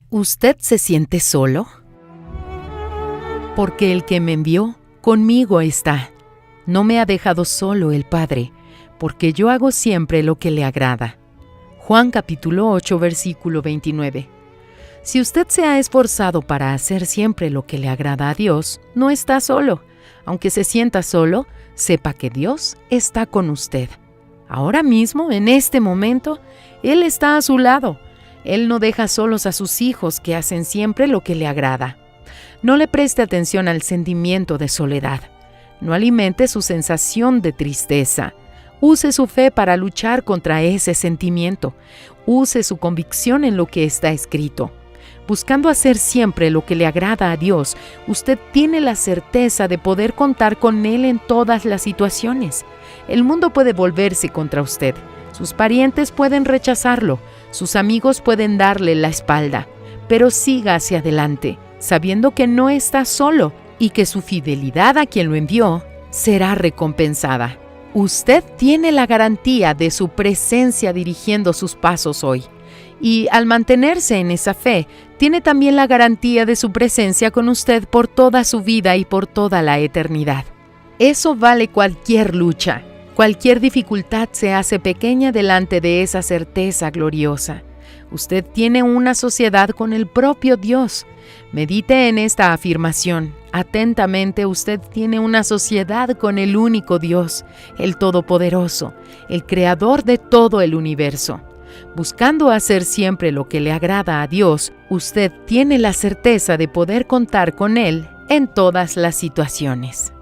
¿Usted se siente solo? Porque el que me envió, conmigo está. No me ha dejado solo el Padre, porque yo hago siempre lo que le agrada. Juan capítulo 8, versículo 29. Si usted se ha esforzado para hacer siempre lo que le agrada a Dios, no está solo. Aunque se sienta solo, sepa que Dios está con usted. Ahora mismo, en este momento, Él está a su lado. Él no deja solos a sus hijos que hacen siempre lo que le agrada. No le preste atención al sentimiento de soledad. No alimente su sensación de tristeza. Use su fe para luchar contra ese sentimiento. Use su convicción en lo que está escrito. Buscando hacer siempre lo que le agrada a Dios, usted tiene la certeza de poder contar con Él en todas las situaciones. El mundo puede volverse contra usted. Sus parientes pueden rechazarlo. Sus amigos pueden darle la espalda. Pero siga hacia adelante, sabiendo que no está solo y que su fidelidad a quien lo envió será recompensada. Usted tiene la garantía de su presencia dirigiendo sus pasos hoy. Y al mantenerse en esa fe, tiene también la garantía de su presencia con usted por toda su vida y por toda la eternidad. Eso vale cualquier lucha. Cualquier dificultad se hace pequeña delante de esa certeza gloriosa. Usted tiene una sociedad con el propio Dios. Medite en esta afirmación. Atentamente, usted tiene una sociedad con el único Dios, el Todopoderoso, el Creador de todo el universo. Buscando hacer siempre lo que le agrada a Dios, usted tiene la certeza de poder contar con Él en todas las situaciones.